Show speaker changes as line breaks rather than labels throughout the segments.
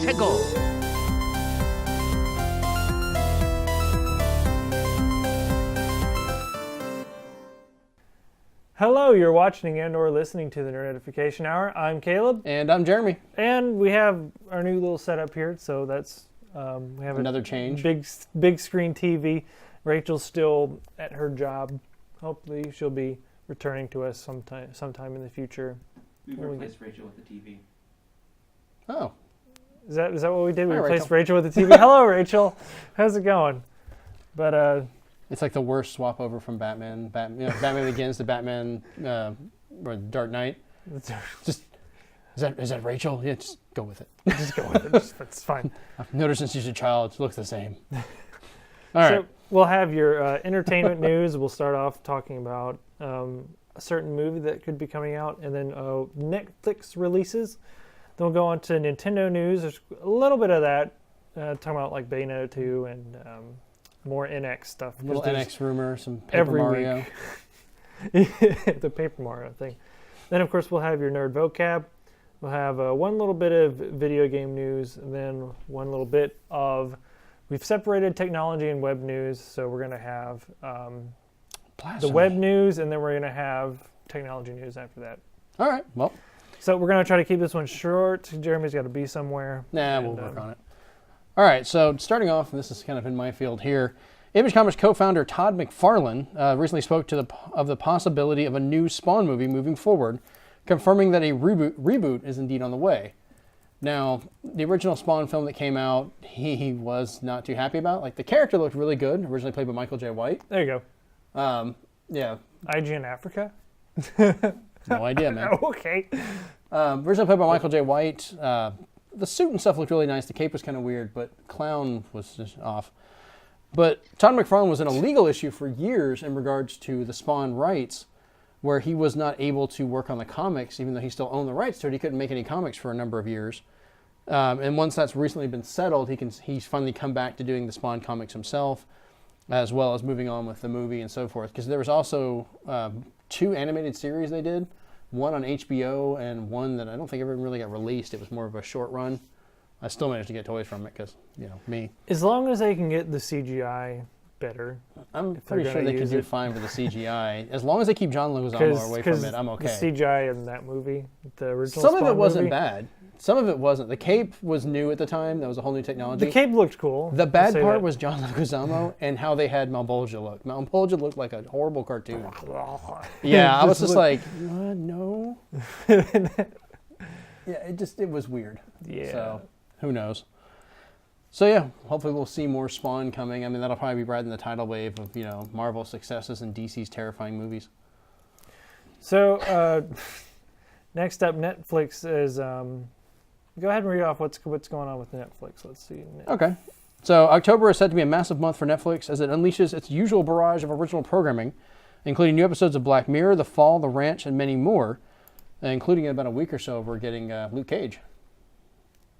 to go.
Hello, you're watching and or listening to the Nerd Edification Hour. I'm Caleb.
And I'm Jeremy.
And we have our new little setup here, so that's, we have
another change.
Big screen TV. Rachel's still at her job. Hopefully she'll be returning to us sometime in the future.
We replaced Rachel with the TV.
Oh.
Is that what we did? We
Hi,
replaced Rachel with the TV. Hello, Rachel. How's it going? But
it's like the worst swap over from Batman Begins to Batman or Dark Knight. Just is that Rachel? Yeah, just go with it.
Just go with it. It's fine.
I've noticed since she's a child, it looks the same. All right.
So we'll have your entertainment news. We'll start off talking about a certain movie that could be coming out, and then Netflix releases. Then we'll go on to Nintendo news. There's a little bit of that, talking about like Bayonetta 2 and more NX stuff.
A little NX rumor, some Paper Mario.
The Paper Mario thing. Then, of course, we'll have your nerd vocab. We'll have one little bit of video game news, and then one little bit of... We've separated technology and web news, so we're going to have the web news, and then we're going to have technology news after that.
All right, well.
So we're going to try to keep this one short. Jeremy's got to be somewhere.
We'll work on it. All right, so starting off, and this is kind of in my field here, Image Comics co-founder Todd McFarlane recently spoke of the possibility of a new Spawn movie moving forward, confirming that a reboot is indeed on the way. Now, the original Spawn film that came out, he was not too happy about. Like, the character looked really good, originally played by Michael J. White.
There you
go. Yeah.
IGN Africa?
No idea, man.
Okay.
Originally played by Michael J. White. The suit and stuff looked really nice. The cape was kind of weird, but clown was just off. But Todd McFarlane was in a legal issue for years in regards to the Spawn rights, where he was not able to work on the comics, even though he still owned the rights to it. He couldn't make any comics for a number of years. And once that's recently been settled, he's finally come back to doing the Spawn comics himself, as well as moving on with the movie and so forth. Because there was also 2 animated series they did. One on HBO and one that I don't think ever really got released. It was more of a short run. I still managed to get toys from it because, me.
As long as they can get the CGI better.
I'm pretty sure they can do fine with the CGI. As long as they keep John Leguizamo away from it, I'm okay.
The CGI in that movie, the original
Some of it wasn't
movie,
bad. Some of it wasn't. The cape was new at the time. That was a whole new technology.
The cape looked cool.
The bad part was John Leguizamo and how they had Malbolgia look. Malbolgia looked like a horrible cartoon. Yeah, I was just like, no. Yeah, it was weird.
Yeah.
So, who knows? So yeah, hopefully we'll see more Spawn coming. I mean, that'll probably be riding the tidal wave of, Marvel's successes and DC's terrifying movies.
So, next up, Netflix is... go ahead and read off what's going on with Netflix. Let's see.
Okay. So October is said to be a massive month for Netflix as it unleashes its usual barrage of original programming, including new episodes of Black Mirror, The Fall, The Ranch, and many more. Including in about a week or so, we're getting Luke Cage.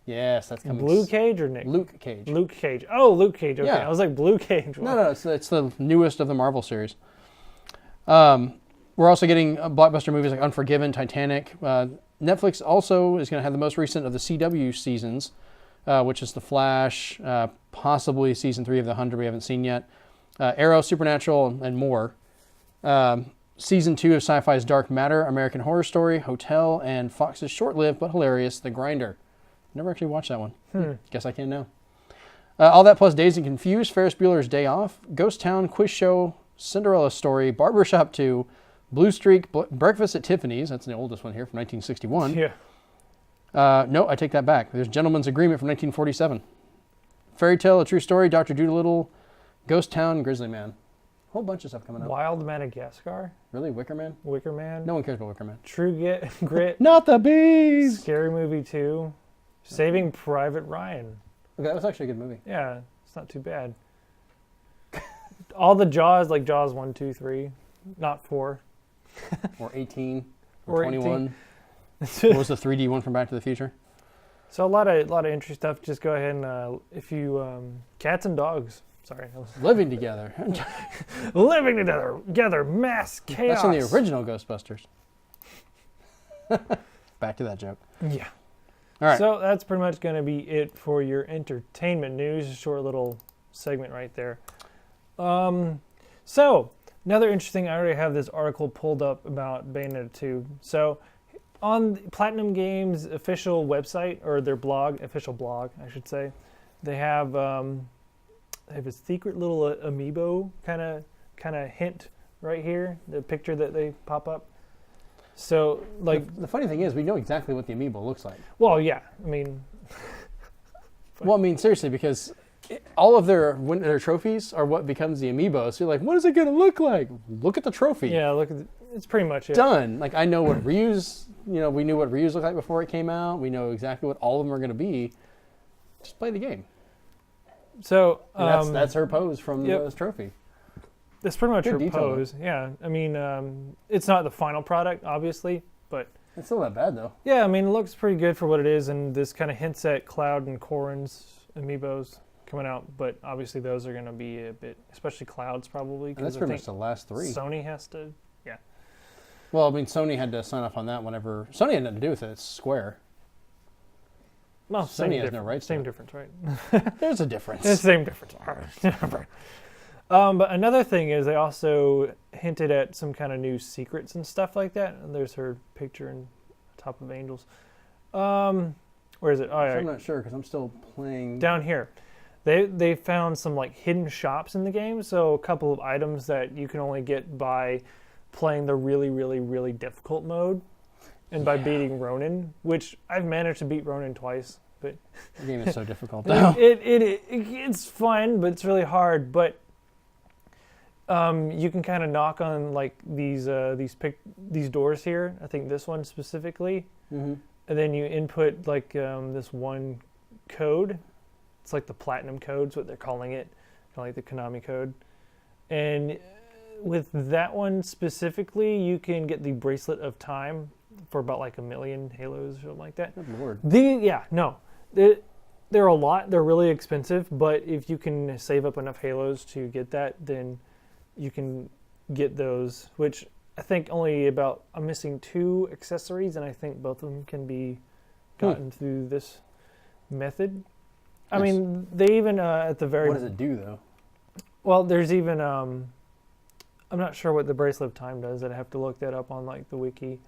Yes, that's coming.
Blue Cage or Nick?
Luke Cage.
Luke Cage. Oh, Luke Cage. Okay,
Yeah.
I was like Blue Cage.
No, it's the newest of the Marvel series. We're also getting blockbuster movies like Unforgiven, Titanic. Netflix also is going to have the most recent of the CW seasons, which is The Flash, possibly season 3 of The 100 we haven't seen yet, Arrow, Supernatural, and more. Season 2 of Sci-Fi's Dark Matter, American Horror Story, Hotel, and Fox's short-lived but hilarious The Grinder. Never actually watched that one. Guess I can now. All that plus Dazed and Confused, Ferris Bueller's Day Off, Ghost Town, Quiz Show, Cinderella Story, Barbershop 2, Blue Streak, Breakfast at Tiffany's, that's the oldest one here from 1961.
Yeah.
No, I take that back. There's Gentleman's Agreement from 1947. Fairy Tale, A True Story, Dr. Doolittle, Ghost Town, Grizzly Man. Whole bunch of stuff coming up.
Wild Madagascar.
Really? Wicker Man?
Wicker Man.
No one cares about Wicker Man.
True Grit.
Not the bees!
Scary Movie 2. Saving Private Ryan.
Okay, that was actually a good movie.
Yeah, it's not too bad. All the Jaws, like Jaws 1, 2, 3, not 4.
Or 18. Or 21.
18.
What was the 3D one from Back to the Future?
So a lot of interesting stuff. Just go ahead and if you cats and dogs. Sorry.
Living together.
Living together, mass chaos.
That's in the original Ghostbusters. Back to that joke.
Yeah.
All right.
So that's pretty much going to be it for your entertainment news. A short little segment right there. So another interesting, I already have this article pulled up about Bayonetta 2. So on Platinum Games' official website, or their blog, official blog, I should say, they have a secret little amiibo kind of hint right here, the picture that they pop up. So, like,
the funny thing is, we know exactly what the amiibo looks like.
well, yeah, I mean,
Well, I mean, seriously, because all of their trophies are what becomes the amiibo. So you're like, what is it going to look like? Look at the trophy.
yeah, look, it's pretty much it.
Done. Like, I know what Ryu's, we knew what Ryu's looked like before it came out. We know exactly what all of them are going to be. Just play the game.
So
And that's her pose from
yep.
this trophy.
That's pretty much
Good
her
detail,
pose. Yeah, I mean, it's not the final product, obviously, but
It's still not bad, though.
yeah, I mean, it looks pretty good for what it is, and this kind of hints at Cloud and Corrin's amiibos coming out, but obviously those are going to be a bit, especially Cloud's probably.
And that's
I
pretty
think
much the last three.
Sony has to, yeah.
Well, I mean, Sony had to sign off on that whenever... Sony had nothing to do with it. It's Square.
Well,
Sony has no rights to
Same
it.
difference, right?
There's a difference.
It's the same difference. But another thing is they also hinted at some kind of new secrets and stuff like that. And there's her picture in top of Angels. Where is it? Oh, yeah.
I'm not sure because I'm still playing...
Down here. They found some like hidden shops in the game. So a couple of items that you can only get by playing the really, really, really difficult mode. And by beating Ronin, which I've managed to beat Ronin twice. But
The game is so difficult, though.
it's fun, but it's really hard. But you can kind of knock on like these doors here. I think this one specifically,
Mm-hmm.
and then you input like this one code. It's like the platinum code, is what they're calling it, kind of like the Konami code. And with that one specifically, you can get the Bracelet of Time for about like 1 million Halos or something like that.
Good lord.
They're a lot. They're really expensive, but if you can save up enough Halos to get that, then you can get those, which I think only about, I'm missing 2 accessories, and I think both of them can be gotten through this method. I
Nice.
mean, they even at the very...
What does it do, though?
Well, there's even, I'm not sure what the Bracelet of Time does. I'd have to look that up on like the wiki.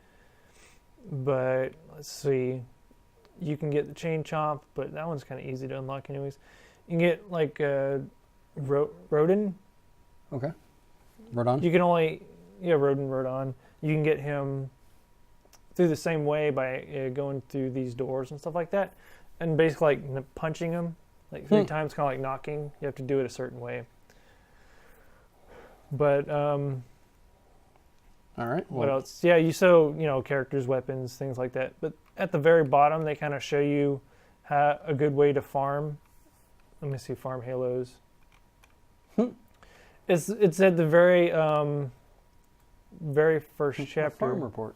But let's see. You can get the Chain Chomp, but that one's kind of easy to unlock anyways. You can get like Rodin.
Okay. Rodon?
You can only, Rodon. You can get him through the same way by going through these doors and stuff like that. And basically like punching him like 3 times, kind of like knocking. You have to do it a certain way. But
All right.
what else? Yeah, characters, weapons, things like that. But at the very bottom, they kind of show you a good way to farm. Let me see, farm Halos. It's at the very first chapter.
Farm report.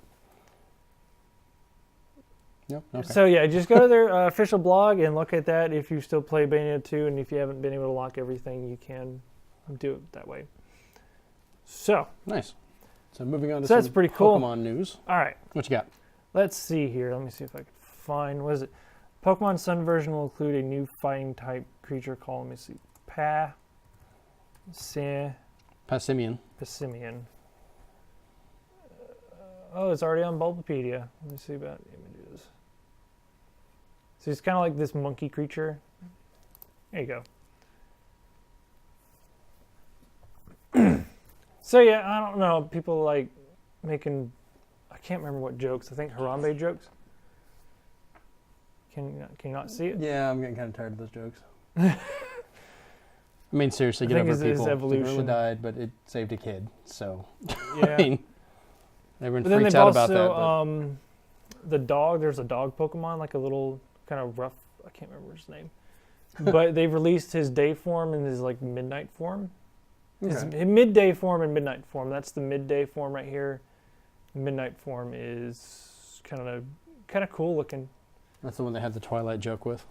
Yep. Okay.
So yeah, just go to their official blog and look at that. If you still play Bayonetta 2, and if you haven't been able to lock everything, you can do it that way. So
Nice. So moving on to
that's
some
pretty cool.
Pokemon news.
all right,
What you got?
let's see here. Let me see if I can find. What is it? Pokemon Sun version will include a new fighting type creature called, let me see,
Passimian.
Passimian. It's already on Bulbapedia. Let me see about images. So he's kind of like this monkey creature. There you go. So yeah, I don't know. People like making, I can't remember what jokes. I think Harambe jokes. Can you not see it?
Yeah, I'm getting kind of tired of those jokes. I mean, seriously, get
think
over
it's his
people. The
evolution.
gorilla died, but it saved a kid. So,
Yeah.
I mean, everyone
But then
freaks
they've
out
also,
about that.
the dog, there's a dog Pokemon, like a little kind of rough, I can't remember his name. But they've released his day form and his like midnight form. His midday form and midnight form. That's the midday form right here. Midnight form is kind of cool looking.
That's the one they had the Twilight joke with.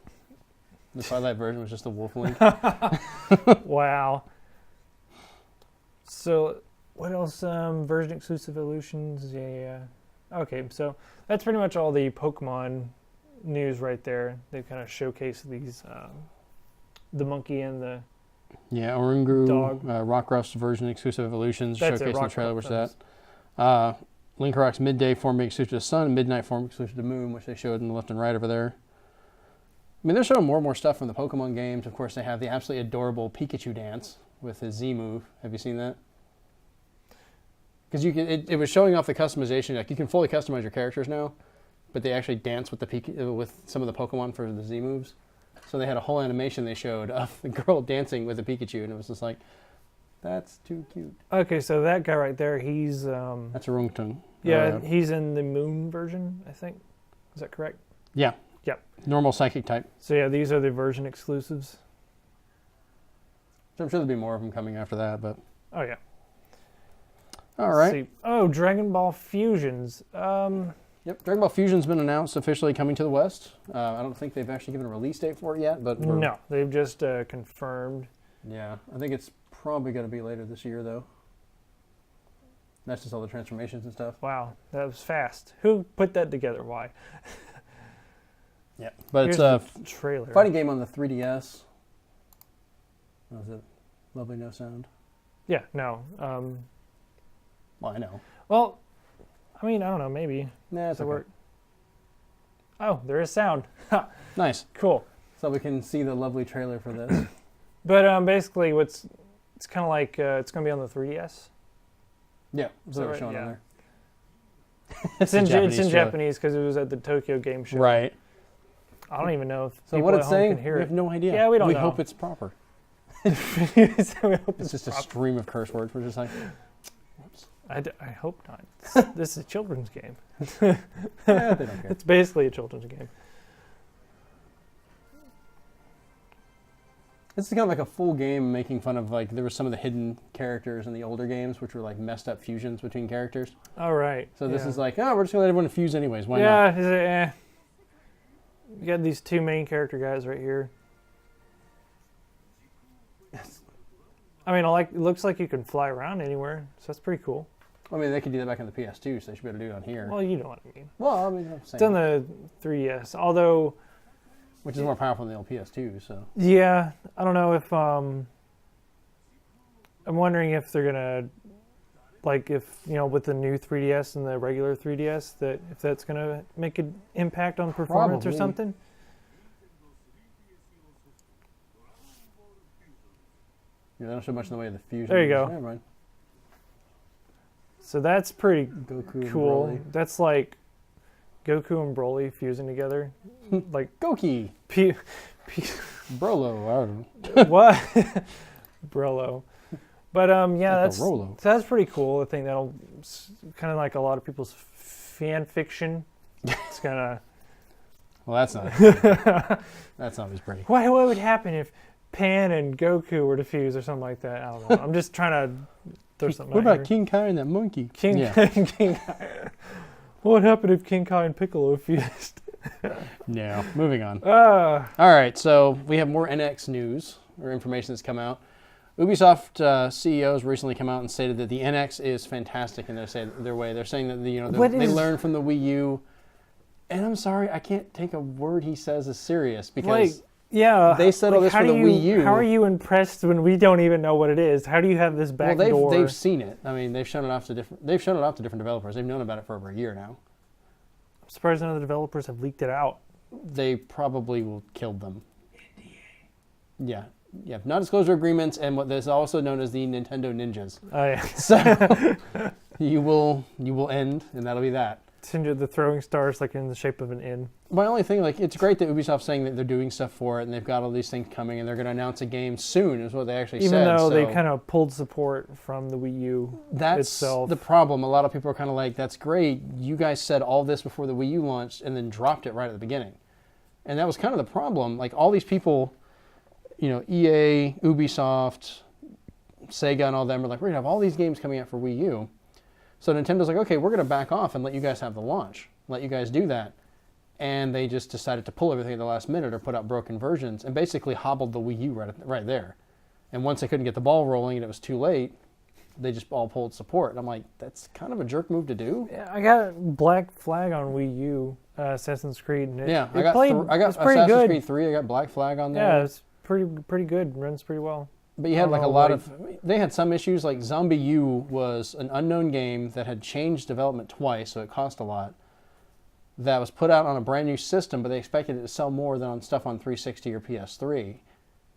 The Twilight version was just a wolf link.
Wow. So what else? Version exclusive evolutions. Yeah. Okay, so that's pretty much all the Pokemon news right there. They kind of showcased these, the monkey and the
Yeah, Orungu,
dog.
Rockrust's version exclusive evolutions
That's
showcased
it,
in the trailer, which
Rockrust.
is that. Linkrock's midday form being exclusive to the sun, midnight form exclusive to the moon, which they showed in the left and right over there. I mean, they're showing more and more stuff from the Pokemon games. Of course, they have the absolutely adorable Pikachu dance with his Z move. Have you seen that? Because it was showing off the customization. Like you can fully customize your characters now, but they actually dance with with some of the Pokemon for the Z moves. So they had a whole animation they showed of the girl dancing with a Pikachu, and it was just like, that's too cute.
Okay, so that guy right there, he's
That's a Rungtung.
yeah, he's in the moon version, I think. Is that correct?
Yeah.
Yep.
Normal psychic type.
So yeah, these are the version exclusives.
So I'm sure there'll be more of them coming after that, but
Oh yeah.
all
Let's
right.
see. Oh, Dragon Ball Fusions.
Yep, Dragon Ball Fusion's been announced officially coming to the West. I don't think they've actually given a release date for it yet, but
No, they've just confirmed.
Yeah, I think it's probably going to be later this year, though. That's just all the transformations and stuff.
Wow, that was fast. Who put that together? Why?
Yeah, but
Here's
it's a
the trailer.
fighting game on the 3DS. That was it. Lovely no sound.
Yeah, no.
Well, I know.
Well, I mean, I don't know. Maybe
Nah, it's
does it
okay.
work? Oh, there is sound. Ha,
Nice.
cool.
So we can see the lovely trailer for this.
But basically, it's kind of like it's going to be on the 3DS.
Yeah,
Is
so
that
they're
right?
showing
Yeah.
on there.
It's in
Japanese trailer.
Japanese because it was at the Tokyo Game Show.
Right.
I don't even know if
So
people
what
at
it's
home
saying,
can hear
we
it.
have no idea.
Yeah, we don't know.
We hope it's proper.
So we hope
It's just a stream of curse words. We're just like, whoops.
I hope not. This is a children's game.
Yeah, they don't care.
It's basically a children's game.
This is kind of like a full game making fun of, like, there were some of the hidden characters in the older games, which were like messed up fusions between characters.
All right.
So this
yeah.
is like, oh, we're just going to let everyone fuse anyways. Why not?
Yeah, is it, you got these two main character guys right here. I mean, it looks like you can fly around anywhere, so that's pretty cool.
I mean, they could do that back on the PS2, so they should be able to do it on here.
Well, you know what I mean.
Well, I mean, I'm
It's on
saying,
the 3DS, although,
which is more powerful than the old PS2, so.
yeah, I don't know if I'm wondering if they're gonna, like, if with the new 3DS and the regular 3DS, that if that's gonna make an impact on performance or
Probably.
something.
Yeah, they don't show much in the way of the fusion.
There you go.
Never mind.
So that's pretty
Goku and
cool.
Broly.
That's like Goku and Broly fusing together. Like
Goki!
P
Brolo, I don't know.
what? Brolo. But yeah,
Like a Rolo.
that's pretty cool. I think that'll kind of like a lot of people's fan fiction. It's gonna.
Well, that's not. That's not as pretty.
What would happen if Pan and Goku were to fuse or something like that? I don't know. I'm just trying to throw something.
What
out
about
here.
King Kai and that monkey?
King
Yeah.
King Kai? What would happen if King Kai and Piccolo fused?
No. Moving on.
Ah.
All right, so we have more NX news or information that's come out. Ubisoft CEOs recently come out and stated that the NX is fantastic in their way. They're saying that they learned from the Wii U. And I'm sorry, I can't take a word he says as serious because
Like, yeah,
they said all this
how
for the
do
Wii U.
How are you impressed when we don't even know what it is? How do you have this back door?
they've seen it. I mean, they've shown it off to different developers. They've known about it for over a year now.
I'm surprised none of the developers have leaked it out.
They probably will kill them. Yeah. Yeah, non-disclosure agreements and what is also known as the Nintendo Ninjas.
Oh yeah,
So you will end, and that'll be that.
send you the throwing stars like in the shape of an N.
My only thing, like, it's great that Ubisoft's saying that they're doing stuff for it, and they've got all these things coming, and they're going to announce a game soon, is what they actually
Even
said.
though they
so
kind of pulled support from the Wii U
that's
itself.
the problem. A lot of people are kind of like, that's great. You guys said all this before the Wii U launched, and then dropped it right at the beginning. And that was kind of the problem. Like, all these people, EA, Ubisoft, Sega, and all them are like, we're going to have all these games coming out for Wii U. So Nintendo's like, okay, we're going to back off and let you guys have the launch. Let you guys do that. And they just decided to pull everything at the last minute or put out broken versions and basically hobbled the Wii U right there. And once they couldn't get the ball rolling and it was too late, they just all pulled support. And I'm like, that's kind of a jerk move to do.
Yeah, I got Black Flag on Wii U. Assassin's Creed. And
Yeah,
it
I got
played,
I got
it's pretty
Assassin's
good.
Creed 3. I got Black Flag on there.
Yeah, it's pretty good. Runs pretty well.
But you had like a lot of, they had some issues, like Zombie U was an unknown game that had changed development twice, so it cost a lot. That was put out on a brand new system, but they expected it to sell more than on stuff on 360 or PS3.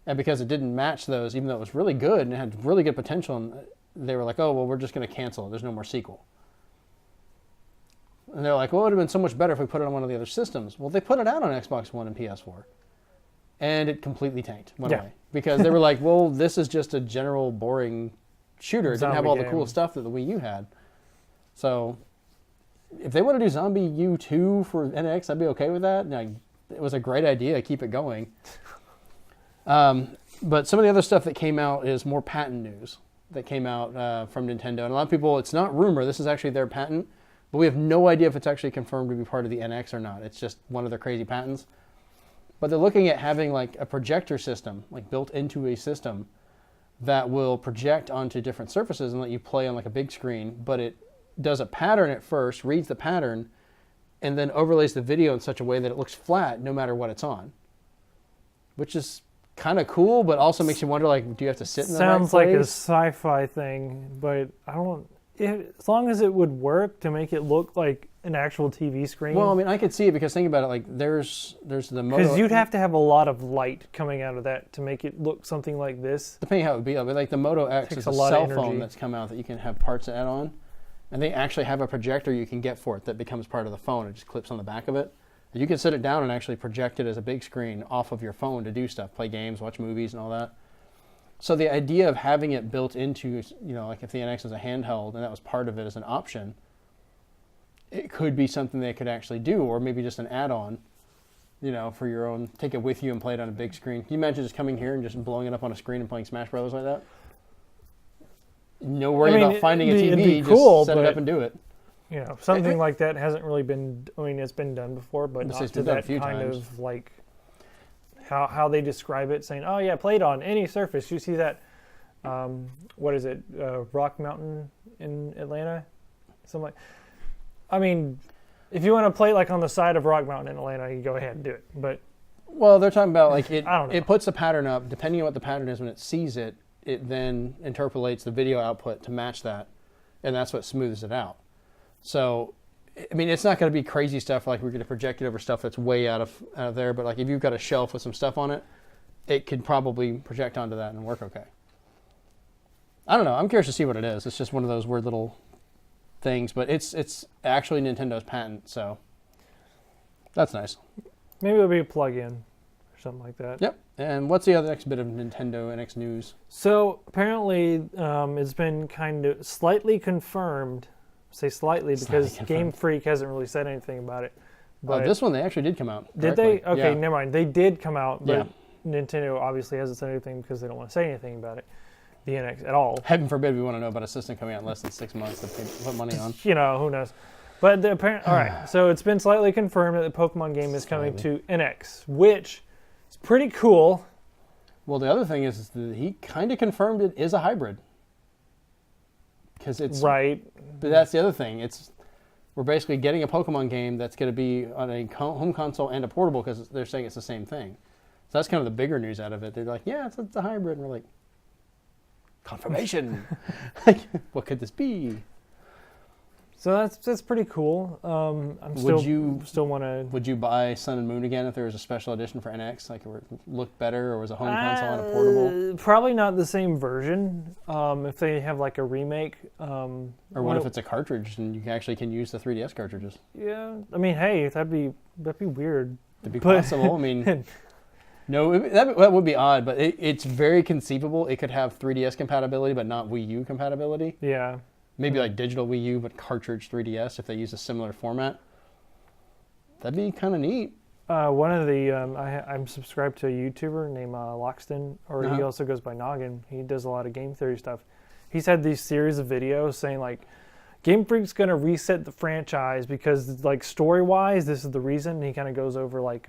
And because it didn't match those, even though it was really good and it had really good potential, and they were like, oh, well, we're just going to cancel it. There's no more sequel. And they're like, well, it would have been so much better if we put it on one of the other systems. Well, they put it out on Xbox One and PS4. And it completely tanked, went away. Because they were like, well, this is just a general boring shooter. It didn't have all the cool stuff that the Wii U had. So if they want to do Zombie U 2 for NX, I'd be okay with that. And it was a great idea. Keep it going. But some of the other stuff that came out is more patent news that came out from Nintendo. And a lot of people, it's not rumor. This is actually their patent. But we have no idea if it's actually confirmed to be part of the NX or not. It's just one of their crazy patents. But they're looking at having like a projector system, like built into a system that will project onto different surfaces and let you play on like a big screen. But it does a pattern at first, reads the pattern, and then overlays the video in such a way that it looks flat no matter what it's on. Which is kind of cool, but also makes you wonder, like, do you have to sit in the right place?
Sounds like a sci-fi thing, but I don't... as long as it would work to make it look like an actual TV screen.
Well, I mean, I could see it because think about it, like there's the Moto.
Because you'd have to have a lot of light coming out of that to make it look something like this.
Depending how it would be, but like the Moto X is a cell phone that's come out that you can have parts add on, and they actually have a projector you can get for it that becomes part of the phone. It just clips on the back of it. And you can sit it down and actually project it as a big screen off of your phone to do stuff, play games, watch movies, and all that. So the idea of having it built into, you know, like if the NX is a handheld and that was part of it as an option, it could be something they could actually do, or maybe just an add-on, you know, for your own, take it with you and play it on a big screen. Can you imagine just coming here and just blowing it up on a screen and playing Smash Brothers like that? No worry about finding a TV, just set it up and do it.
You know, something like that hasn't really been, I mean, it's been done before, but not to that kind of like, how they describe it, saying, oh yeah, play it on any surface. You see that, what is it, Rock Mountain in Atlanta? Something like, I mean, if you want to play like on the side of Rock Mountain in Atlanta, you go ahead and do it. But
well, they're talking about like it.
I don't know.
It puts the pattern up. Depending on what the pattern is, when it sees it, it then interpolates the video output to match that, and that's what smooths it out. So, I mean, it's not going to be crazy stuff like we're going to project it over stuff that's way out of there. But like if you've got a shelf with some stuff on it, it could probably project onto that and work okay. I don't know. I'm curious to see what it is. It's just one of those weird little things, but it's actually Nintendo's patent, so that's nice.
Maybe it'll be a plug-in or something like that.
Yep. And what's the other next bit of Nintendo NX news?
So apparently, it's been kind of slightly confirmed. Say slightly because Game Freak hasn't really said anything about it. But
this one they actually did come out.
Did they? Okay, never mind. They did come out, but
Yeah.
Nintendo obviously hasn't said anything because they don't want to say anything about it. The NX at all.
Heaven forbid we want to know about a system coming out in less than 6 months to put money on.
You know, who knows. But all right, so it's been slightly confirmed that the Pokemon game is coming to NX, which is pretty cool.
Well, the other thing is that he kind of confirmed it is a hybrid. Because it's
right.
But that's the other thing. We're basically getting a Pokemon game that's going to be on a home console and a portable because they're saying it's the same thing. So that's kind of the bigger news out of it. They're like, yeah, it's a hybrid. And we're like, confirmation. Like, what could this be?
So that's pretty cool. Still want to.
Would you buy Sun and Moon again if there was a special edition for NX, like it looked better, or was a home console and a portable?
Probably not the same version. If they have like a remake.
Or what if it's a cartridge and you actually can use the 3DS cartridges?
Yeah, I mean, hey, that'd be weird.
That'd be possible. I mean. No, that would be odd, but it's very conceivable. It could have 3DS compatibility, but not Wii U compatibility.
Yeah.
Maybe like digital Wii U, but cartridge 3DS if they use a similar format. That'd be kind of neat.
One of the, I'm subscribed to a YouTuber named Loxton, or he also goes by Noggin. He does a lot of game theory stuff. He's had these series of videos saying like, Game Freak's going to reset the franchise because like story-wise, this is the reason. And he kind of goes over like,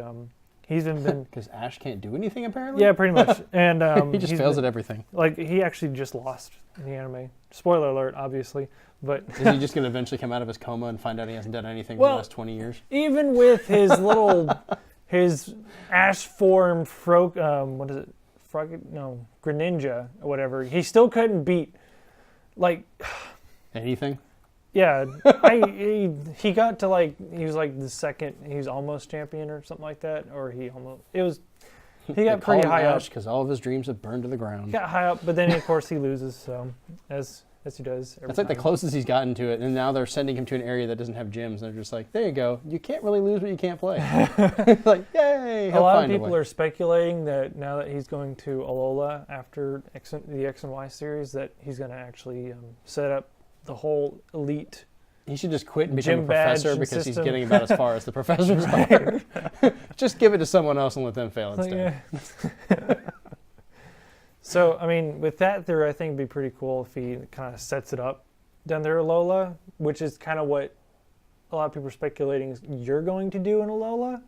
He's been
Because Ash can't do anything, apparently?
yeah, pretty much. And
He just fails at everything.
Like, he actually just lost in the anime. Spoiler alert, obviously. But
Is he just going to eventually come out of his coma and find out he hasn't done anything for
Well,
the last 20 years?
even with his his ash form, what is it? Greninja or whatever, he still couldn't beat, like,
Anything?
yeah, he got to, like, he was like the second, he was almost champion or something like that, or he got pretty high up.
Because all of his dreams have burned to the
He
ground.
got high up, but then of course he loses, so as he does every
That's like the
time.
closest he's gotten to it, and now they're sending him to an area that doesn't have gyms, and they're just like, there you go. You can't really lose what you can't play. Like, yay!
A lot of people are speculating that now that he's going to Alola after the X and Y series, that he's going to actually set up the whole elite.
He should just quit and become a
gym badge
professor because he's
system.
getting about as far as the professors are. Just give it to someone else and let them fail instead.
Yeah. So, I mean, with that theory, I think it'd be pretty cool if he kind of sets it up down there at Alola, which is kind of what a lot of people are speculating you're going to do in Alola.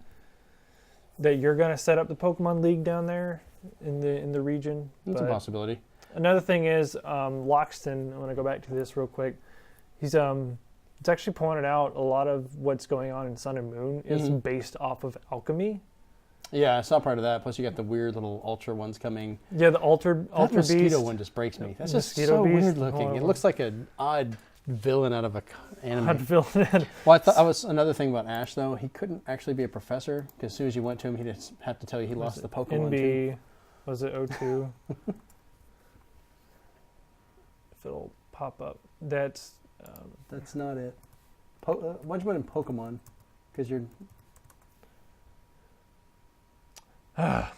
That you're going to set up the Pokemon League down there in the region.
That's a
But
possibility.
another thing is Loxton. I want to go back to this real quick. He's it's actually pointed out a lot of what's going on in Sun and Moon is based off of alchemy.
Yeah, I saw part of that. Plus, you got the weird little ultra ones coming.
Yeah, the Ultra
That mosquito
Beast.
one just breaks me. That's just
Mosquito
so
Beast?
weird looking.
Oh.
It looks like an odd villain out of a anime.
I'd fill it in.
Well, I thought was another thing about Ash though. He couldn't actually be a professor because as soon as you went to him, he'd just have to tell you he lost the Pokemon too.
NB, was it O2? If it'll pop up. That's
not it. Why'd you put in Pokemon? Because you're.
oh,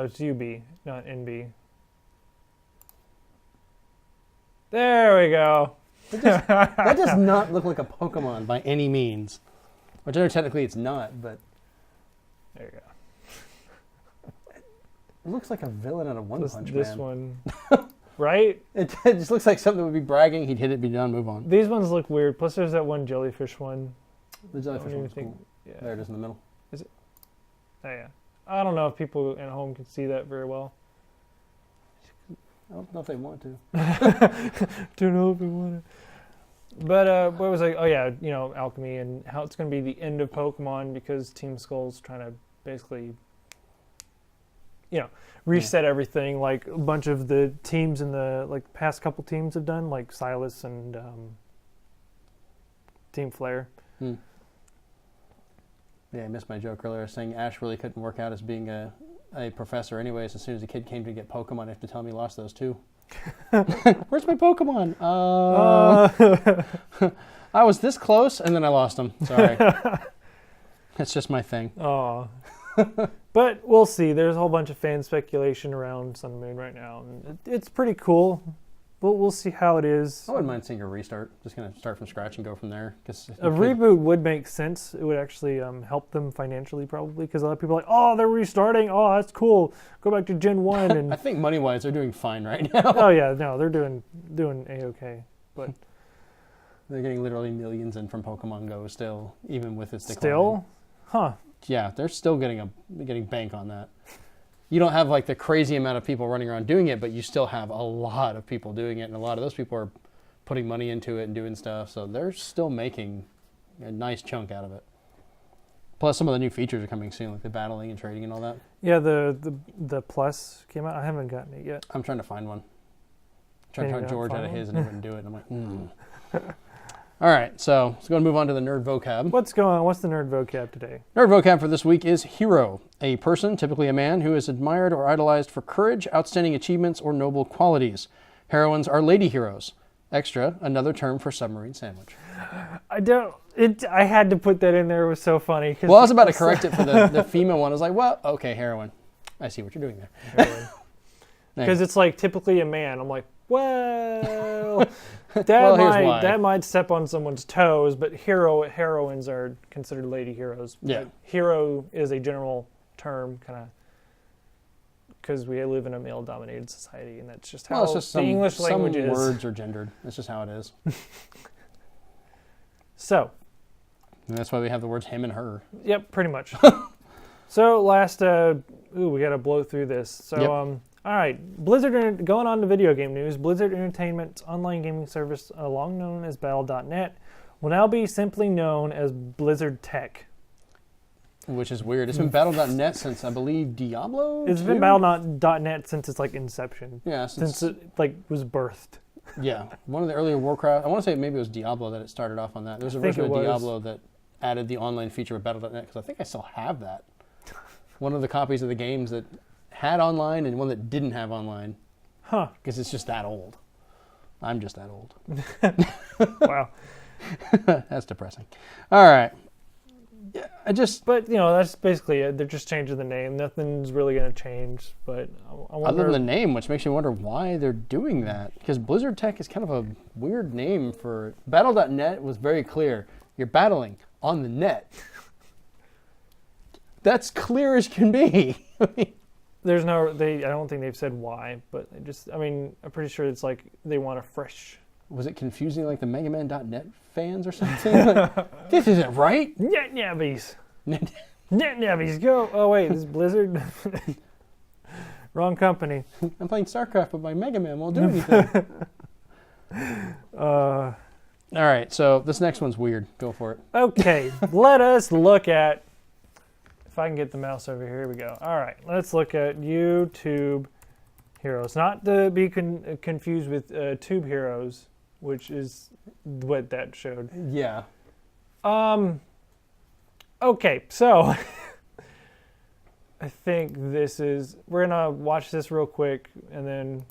it's UB, not NB. There we go.
That does not look like a Pokemon by any means. Which I know technically it's not, but
There you go.
it looks like a villain out of One Punch
This
Man.
one, right?
It just looks like something that would be bragging. He'd hit it, be done, move on.
These ones look weird. Plus, there's that one jellyfish one.
The
I
jellyfish
don't even
one's
think.
cool.
Yeah.
There it is in the middle.
Oh, yeah. I don't know if people at home can see that very well.
I don't know if they want to.
Don't know if we want to. But what was I? Oh yeah, alchemy and how it's going to be the end of Pokemon because Team Skull's trying to basically, reset everything. Like a bunch of the teams in the past couple teams have done, like Silas and Team Flare.
Yeah, I missed my joke earlier saying Ash really couldn't work out as being a professor anyways. As soon as a kid came to get Pokemon, I have to tell him he lost those too. Where's my Pokemon? I was this close and then I lost them. Sorry. That's just my thing.
Oh. But we'll see. There's a whole bunch of fan speculation around Sun and Moon right now. And it's pretty cool. But we'll see how it is.
I wouldn't mind seeing a restart. Just going to start from scratch and go from there.
A reboot would make sense. It would actually help them financially probably because a lot of people are like, oh, they're restarting. Oh, that's cool. Go back to Gen 1. And
I think money-wise, they're doing fine right now.
oh, yeah. No, they're doing A-okay. But
They're getting literally millions in from Pokemon Go still, even with its decline.
still? Huh.
Yeah, they're still getting bank on that. You don't have the crazy amount of people running around doing it, but you still have a lot of people doing it, and a lot of those people are putting money into it and doing stuff, so they're still making a nice chunk out of it. Plus, some of the new features are coming soon, like the battling and trading and all that.
Yeah, the Plus came out. I haven't gotten it yet.
I'm trying to find one. I'm trying to talk George out of his, and he wouldn't do it. And I'm like, All right, so let's go and move on to the nerd vocab.
What's going on? What's the nerd vocab today?
Nerd vocab for this week is hero, a person, typically a man, who is admired or idolized for courage, outstanding achievements, or noble qualities. Heroines are lady heroes. Extra, another term for submarine sandwich.
I had to put that in there. It was so funny.
Well, I was about to correct it for the female one. I was like, well, okay, heroine. I see what you're doing there.
Because it's typically a man. I'm like, well, that might step on someone's toes, but heroines are considered lady heroes.
Yeah.
But hero is a general term, kind of, because we live in a male-dominated society, and that's just how
it's just
the English language
some
is.
words are gendered. That's just how it is.
So,
And that's why we have the words him and her.
yep, pretty much. So last, we got to blow through this. So,
Yep.
all right, going on to video game news. Blizzard Entertainment's online gaming service, long known as Battle.net, will now be simply known as Blizzard Tech.
Which is weird. It's been Battle.net since, I believe, Diablo?
It's
2?
been Battle.net since its like inception.
Yeah,
Since it like was birthed.
yeah. One of the earlier Warcraft, I want to say maybe it was Diablo that it started off on that. There was a
I think
version
it
of
was.
Diablo that added the online feature of Battle.net, because I think I still have that. One of the copies of the games that had online and one that didn't have online,
Huh.
because it's just that old. I'm just that old.
Wow.
That's depressing. All right. Yeah,
But that's basically it. They're just changing the name. Nothing's really going to change. But I wonder.
Other than the name, which makes me wonder why they're doing that. Because Blizzard Tech is kind of a weird name for... Battle.net was very clear. You're battling on the net. That's clear as can be.
There's no. I don't think they've said why, but they just. I'm pretty sure it's like they want a fresh.
Was it confusing like the MegaMan.net fans or something? Like, this isn't right.
Net Nabbies. Net Nabbies, go. Oh wait, this is Blizzard. Wrong company.
I'm playing StarCraft, but my Mega Man won't do anything. All right, so this next one's weird. Go for it.
Okay, let us look at. If I can get the mouse over here, we go. All right, let's look at YouTube Heroes. Not to be confused with Tube Heroes, which is what that showed.
Yeah.
Okay, so I think we're gonna watch this real quick and then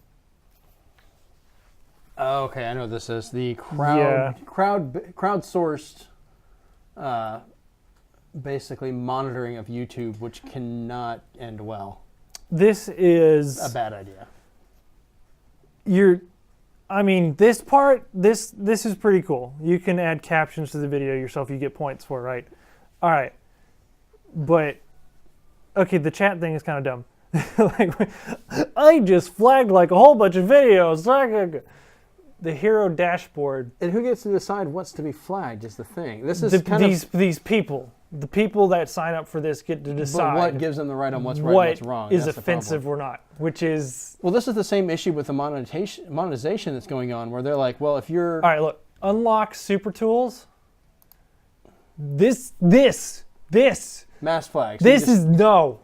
Okay, I know what this is. The
Yeah.
crowdsourced basically monitoring of YouTube, which cannot end well.
this is
A bad idea.
this part this is pretty cool. You can add captions to the video yourself. You get points for it, right? All right. But okay, the chat thing is kind of dumb. Like, I just flagged like a whole bunch of videos. The hero dashboard.
And who gets to decide what's to be flagged is the thing. This is kind
These people, the people that sign up for this get to decide
but what gives them the right on what's right
what
and what's wrong.
is
That's the
offensive
problem.
or not, which is
Well, this is the same issue with the monetization that's going on, where they're like, well, if you're...
all right. Look, unlock super tools. This
Mass flags.
this is no.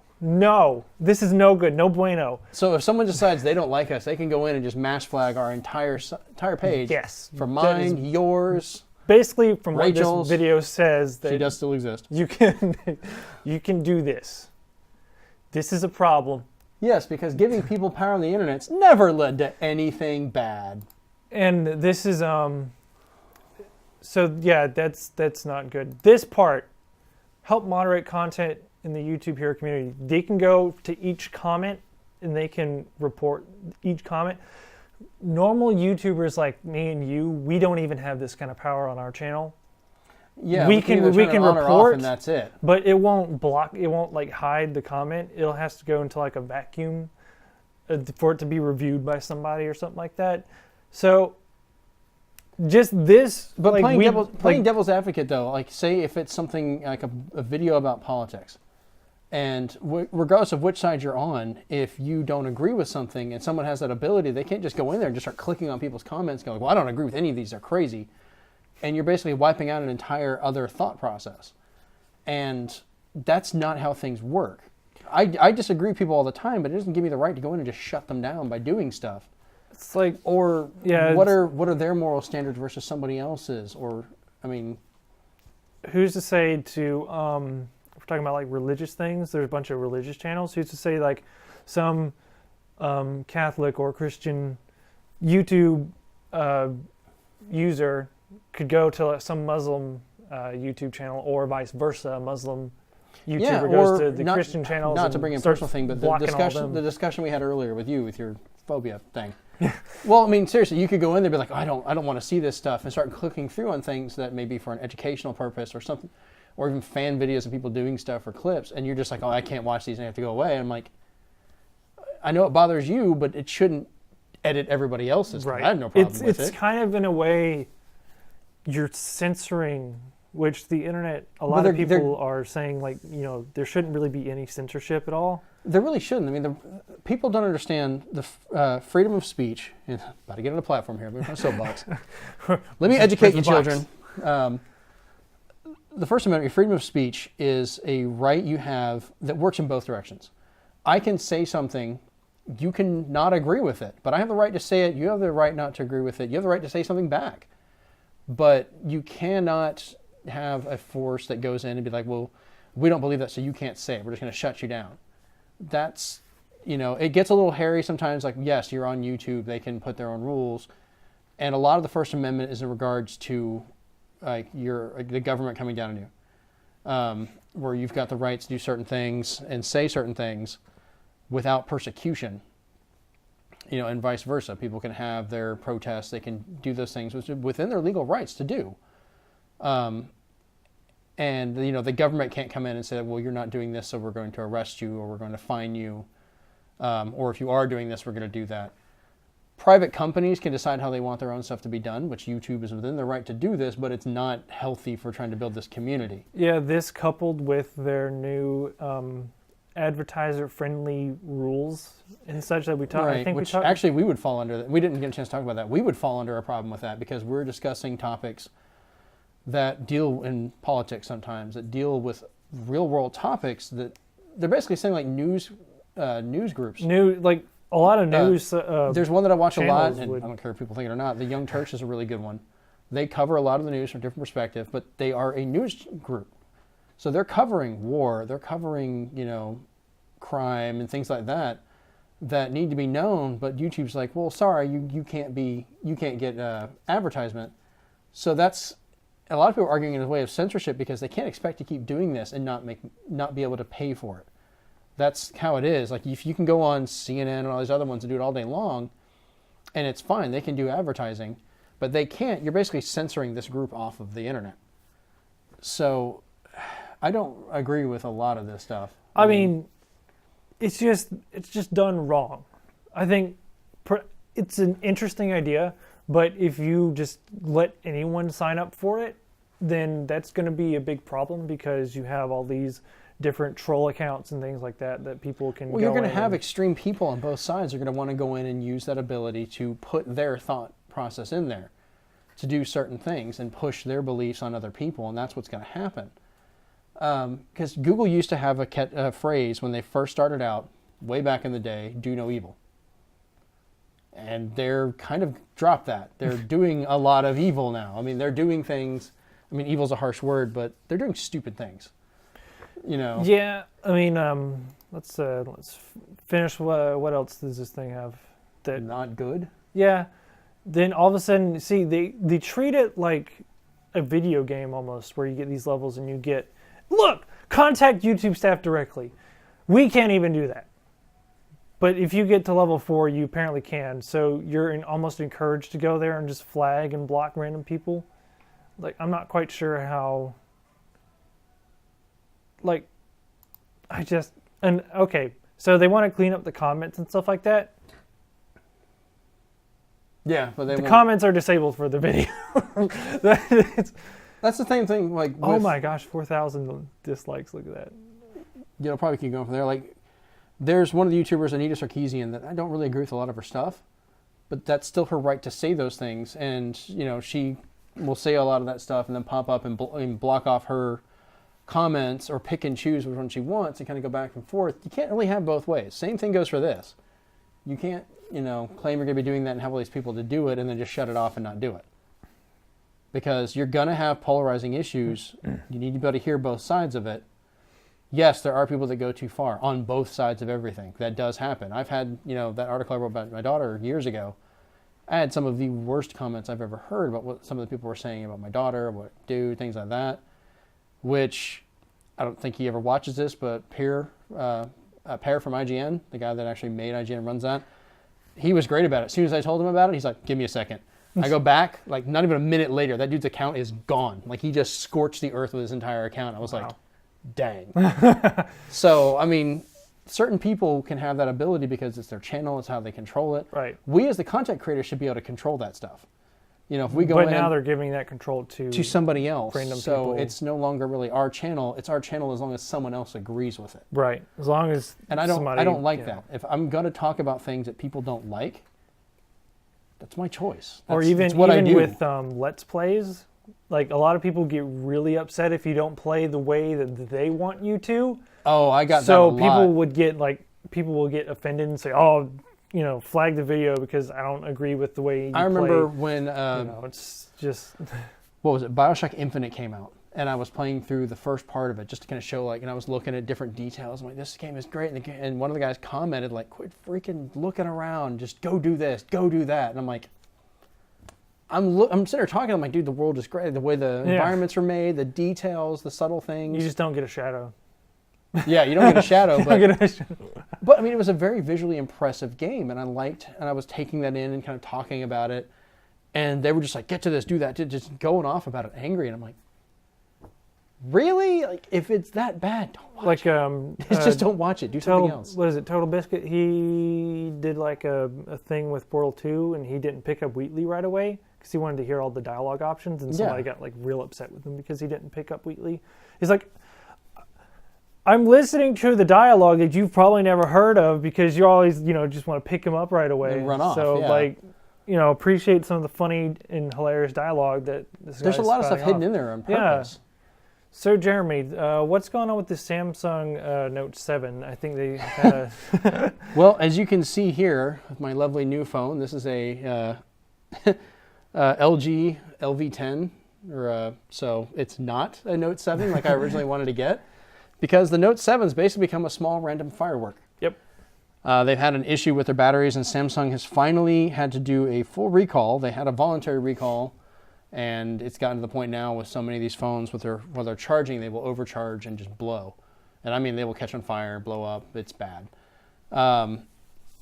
This is no good. No bueno.
So if someone decides they don't like us, they can go in and just mass flag our entire page.
Yes.
For
That is
mine, yours.
basically from what
Rachel's.
this video says
She
that
does still exist.
you can do this. This is a problem.
Yes, because giving people power on the internet's never led to anything bad.
And this is so yeah, that's not good. This part, help moderate content in the YouTube Hero community. They can go to each comment and they can report each comment. Normal YouTubers like me and you, we don't even have this kind of power on our channel.
Yeah,
we
either
can
turn it on or off
report,
and that's it.
but it won't block. It won't like hide the comment. It'll has to go into like a vacuum for it to be reviewed by somebody or something like that. So just this,
But
like,
playing devil's advocate, though, like say if it's something like a video about politics, and regardless of which side you're on, if you don't agree with something and someone has that ability, they can't just go in there and just start clicking on people's comments going, well, I don't agree with any of these, they're crazy. And you're basically wiping out an entire other thought process. And that's not how things work. I disagree with people all the time, but it doesn't give me the right to go in and just shut them down by doing stuff.
It's like,
Or
yeah,
what are their moral standards versus somebody else's? Or, I mean...
who's to say to if we're talking about like religious things, there's a bunch of religious channels. Who's to say like some Catholic or Christian YouTube user could go to some Muslim YouTube channel, or vice versa, a Muslim YouTuber goes to the Christian channels.
Not to bring in a
starts
personal thing, but
blocking all them.
the discussion we had earlier with you with your phobia thing. Well, I mean, seriously, you could go in there and be like, I don't want to see this stuff, and start clicking through on things that may be for an educational purpose or something, or even fan videos of people doing stuff or clips, and you're just like, oh, I can't watch these and I have to go away. And I'm like, I know it bothers you, but it shouldn't edit everybody else's.
Right.
I have no problem with it.
It's kind of in a way, you're censoring, which the internet, a
But
lot of
they're-
people are saying, like, there shouldn't really be any censorship at all.
There really shouldn't. I mean, people don't understand the freedom of speech. About to get on a platform here. We're on a soapbox. Let me educate you, children. The First Amendment, your freedom of speech, is a right you have that works in both directions. I can say something, you can not agree with it, but I have the right to say it. You have the right not to agree with it. You have the right to say something back. But you cannot have a force that goes in and be like, well, we don't believe that, so you can't say it. We're just going to shut you down. That's, it gets a little hairy sometimes. Like, yes, you're on YouTube. They can put their own rules. And a lot of the First Amendment is in regards to like the government coming down on you, where you've got the right to do certain things and say certain things without persecution, and vice versa. People can have their protests. They can do those things within their legal rights to do. And, the government can't come in and say, well, you're not doing this, so we're going to arrest you or we're going to fine you. Or if you are doing this, we're going to do that. Private companies can decide how they want their own stuff to be done, which YouTube is within their right to do this, but it's not healthy for trying to build this community.
Yeah, this coupled with their new advertiser-friendly rules and such that we talked.
Right,
I think
which actually we would fall under. We didn't get a chance to talk about that. We would fall under a problem with that because we're discussing topics that deal in politics sometimes, that deal with real-world topics that they're basically saying like news groups.
Like a lot of news.
There's one that I watch a lot, and
would...
I don't care if people think it or not. The Young Turks is a really good one. They cover a lot of the news from a different perspective, but they are a news group. So they're covering war, they're covering, crime and things like that need to be known, but YouTube's like, well, sorry, you can't get advertisement. So that's a lot of people are arguing in a way of censorship because they can't expect to keep doing this and not be able to pay for it. That's how it is. Like if you can go on CNN and all these other ones and do it all day long, and it's fine, they can do advertising, but they can't. You're basically censoring this group off of the internet. So I don't agree with a lot of this stuff.
I mean, it's just done wrong. I think it's an interesting idea, but if you just let anyone sign up for it, then that's going to be a big problem because you have all these different troll accounts and things like that people can
Well, you're going to have extreme people on both sides. They're going to want to go in and use that ability to put their thought process in there to do certain things and push their beliefs on other people, and that's what's going to happen. Because Google used to have a phrase when they first started out, way back in the day, do no evil. And they're kind of dropped that. They're doing a lot of evil now. I mean, they're doing things, evil's a harsh word, but they're doing stupid things.
Yeah, I mean, let's finish. What else does this thing have? That
not good?
Yeah. Then all of a sudden, see, they treat it like a video game almost, where you get these levels and you get, look, contact YouTube staff directly. We can't even do that. But if you get to level 4, you apparently can. So you're almost encouraged to go there and just flag and block random people. Like, I'm not quite sure how... Like, okay, so they want to clean up the comments and stuff like that.
Yeah, but
the comments are disabled for the video.
That's the same thing. Like,
oh my gosh, 4,000 dislikes. Look at that.
I'll probably keep going from there. Like, there's one of the YouTubers, Anita Sarkeesian, that I don't really agree with a lot of her stuff, but that's still her right to say those things. And she will say a lot of that stuff and then pop up and block off her comments or pick and choose which one she wants and kind of go back and forth. You can't really have both ways. Same thing goes for this. You can't, claim you're going to be doing that and have all these people to do it and then just shut it off and not do it. Because you're going to have polarizing issues. You need to be able to hear both sides of it. Yes, there are people that go too far on both sides of everything. That does happen. I've had, that article I wrote about my daughter years ago. I had some of the worst comments I've ever heard about what some of the people were saying about my daughter, what I do, things like that. Which I don't think he ever watches this, but Pear from IGN, the guy that actually made IGN and runs that, he was great about it. As soon as I told him about it, he's like, give me a second. I go back, like not even a minute later, that dude's account is gone. Like he just scorched the earth with his entire account. I was like, dang. So, certain people can have that ability because it's their channel, it's how they control it.
Right.
We as the content creators should be able to control that stuff. If we go
but
in
now they're giving that control to
somebody else,
random
so
people.
it's no longer really our channel. It's our channel as long as someone else agrees with it.
Right. As long as
And I don't
somebody,
like that. If I'm going to talk about things that people don't like, that's my choice.
Or
That's
even
what I do.
with Let's Plays, like a lot of people get really upset if you don't play the way that they want you to.
Oh, I got
So
that a
people
lot.
would get people will get offended and say, "Oh, flag the video because I don't agree with the way you
I remember
play."
when
It's just
what was it? BioShock Infinite came out, and I was playing through the first part of it just to kind of show and I was looking at different details. I'm like, this game is great, and one of the guys commented like, "Quit freaking looking around, just go do this, go do that," and I'm like. I'm sitting there talking. I'm like, dude, the world is great. The way the environments are made, the details, the subtle things.
you just don't get a shadow.
Yeah, you don't get a shadow,
You
but
don't get a shadow.
But I mean, it was a very visually impressive game, and I was taking that in and kind of talking about it, and they were just like, "Get to this, do that," just going off about it, angry, and I'm like, "Really? Like, if it's that bad, don't watch it. Just don't watch it. Do something else."
What is it? Total Biscuit. He did like a thing with Portal 2, and he didn't pick up Wheatley right away because he wanted to hear all the dialogue options, and somebody got like real upset with him because he didn't pick up Wheatley. He's like, I'm listening to the dialogue that you've probably never heard of because you always, just want to pick him up right away.
And run off,
So,
yeah.
appreciate some of the funny and hilarious dialogue that this
There's a
guy's
lot of stuff
spouting
hidden
off.
in there on purpose.
So, Jeremy, what's going on with the Samsung Note 7? I think they had a...
Well, as you can see here with my lovely new phone, this is a LG LV10, so it's not a Note 7 like I originally wanted to get. Because the Note 7 has basically become a small random firework.
Yep.
They've had an issue with their batteries, and Samsung has finally had to do a full recall. They had a voluntary recall, and it's gotten to the point now with so many of these phones, while they're charging, they will overcharge and just blow. And I mean, they will catch on fire, blow up. It's bad.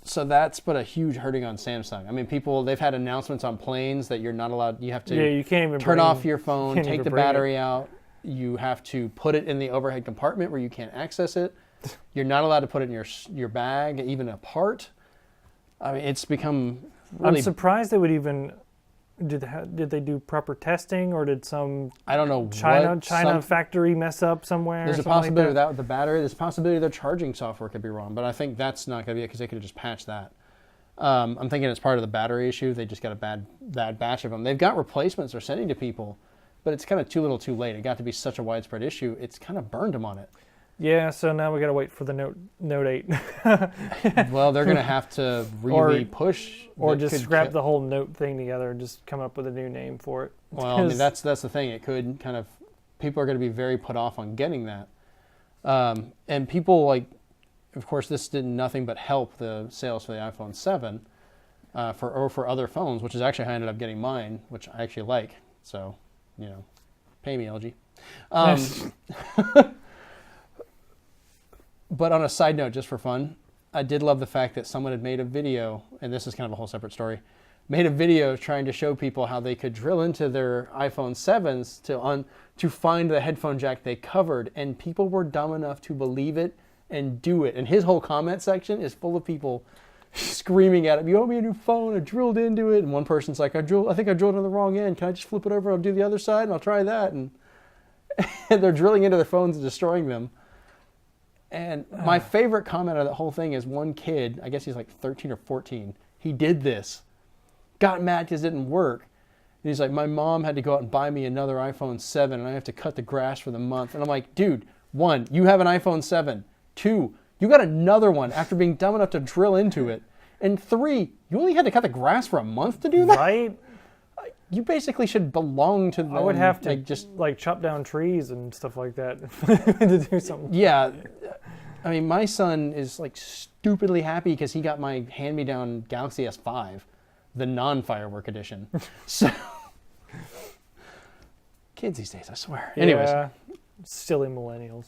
So that's put a huge hurting on Samsung. I mean, they've had announcements on planes that you're not allowed, you have to
you can't even
turn off your phone,
can't
take
even
the
bring it.
battery out. You have to put it in the overhead compartment where you can't access it. You're not allowed to put it in your bag, even apart. I mean, it's become really...
I'm surprised they would even... Did they do proper testing, or did some
I don't know
China factory mess up somewhere?
There's a
something
possibility
like that?
with the battery. There's a possibility their charging software could be wrong, but I think that's not going to be it because they could have just patched that. I'm thinking it's part of the battery issue. They just got a bad batch of them. They've got replacements they're sending to people, but it's kind of too little too late. It got to be such a widespread issue. It's kind of burned them on it.
Yeah, so now we got to wait for the Note 8.
Well, they're going to have to really push.
Or just scrap the whole Note thing together and just come up with a new name for it.
Well, I mean, that's the thing. It could kind of... People are going to be very put off on getting that. And people, of course, this did nothing but help the sales for the iPhone 7 for other phones, which is actually how I ended up getting mine, which I actually like. So, pay me, LG. But on a side note, just for fun, I did love the fact that someone had made a video, and this is kind of a whole separate story, made a video trying to show people how they could drill into their iPhone 7s to find the headphone jack they covered, and people were dumb enough to believe it and do it. And his whole comment section is full of people screaming at him, "You owe me a new phone, I drilled into it." And one person's like, I think I drilled on the wrong end. Can I just flip it over and I'll do the other side and I'll try that? And they're drilling into their phones and destroying them. And my favorite comment of the whole thing is one kid, I guess he's like 13 or 14, he did this, got mad because it didn't work. And he's like, my mom had to go out and buy me another iPhone 7 and I have to cut the grass for the month. And I'm like, dude, 1, you have an iPhone 7. 2, you got another one after being dumb enough to drill into it. And 3, you only had to cut the grass for a month to do that?
Right?
You basically should belong to them.
I would have to
just
chop down trees and stuff like that to do something.
Yeah. I mean, my son is stupidly happy because he got my hand-me-down Galaxy S5, the non-firework edition. So, kids these days, I swear.
Yeah,
Anyways.
Silly millennials.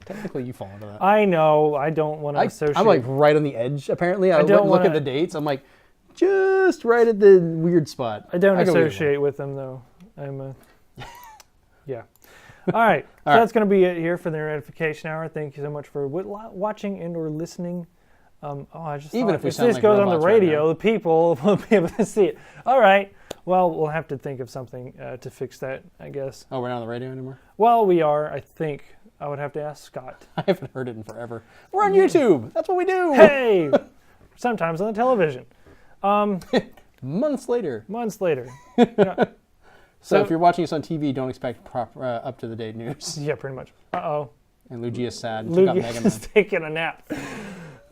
Technically, you fall into that.
I know. I don't want to associate.
I'm right on the edge, apparently. I
don't
look at the dates. I'm just right at the weird spot.
I don't associate with them, though. Yeah. All right. So that's going to be it here for the Edification Hour. Thank you so much for watching and or listening. I just
Even
thought
if we
if
sound
this
like
goes on the
robots right
radio,
now.
the people will be able to see it. All right. Well, we'll have to think of something to fix that, I guess.
Oh, we're not on the radio anymore?
Well, we are, I think. I would have to ask Scott.
I haven't heard it in forever. We're on YouTube. That's what we do.
Hey! Sometimes on the television.
Months later.
Months later. Yeah.
So if you're watching us on TV, don't expect proper up-to-the-date news.
Yeah, pretty much. Uh-oh.
And Luigi is sad. Took out Mega
Luigi
Man.
is taking a nap.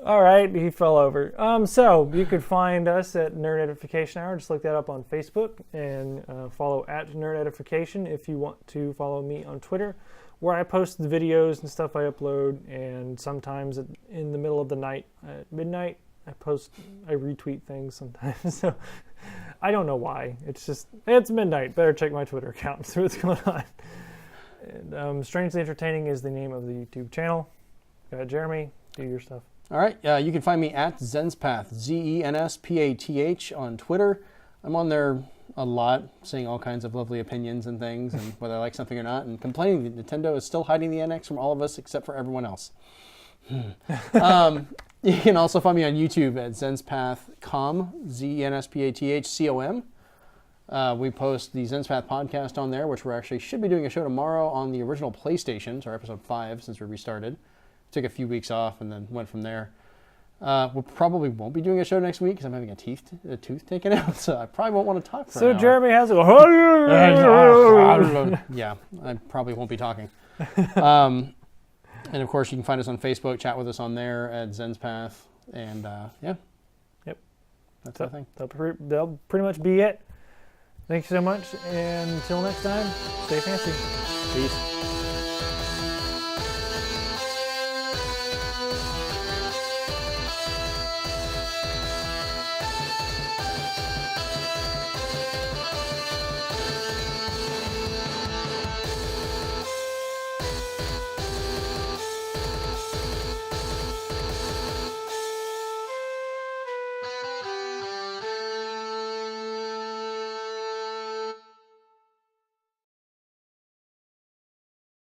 All right, he fell over. So you could find us at Nerd Edification Hour. Just look that up on Facebook and follow at Nerd Edification if you want to follow me on Twitter, where I post the videos and stuff I upload. And sometimes in the middle of the night, at midnight, I retweet things sometimes. So I don't know why. It's midnight. Better check my Twitter account and see what's going on. And Strangely Entertaining is the name of the YouTube channel. Go ahead, Jeremy. Do your stuff.
All right. You can find me at Zenspath, ZENSPATH on Twitter. I'm on there a lot, saying all kinds of lovely opinions and things, and whether I like something or not, and complaining that Nintendo is still hiding the NX from all of us except for everyone else. You can also find me on YouTube at ZenspathCom, ZENSPATHCOM. We post the Zenspath podcast on there, which we actually should be doing a show tomorrow on the original PlayStation, so episode 5 since we restarted. Took a few weeks off and then went from there. We probably won't be doing a show next week because I'm having a tooth taken out, so I probably won't want to talk for an hour.
Jeremy has a
Yeah, I probably won't be talking. And of course, you can find us on Facebook, chat with us on there at Zenspath, and yeah.
Yep.
That's the thing.
That'll pretty much be it. Thank you so much, and until next time, stay fancy.
Peace.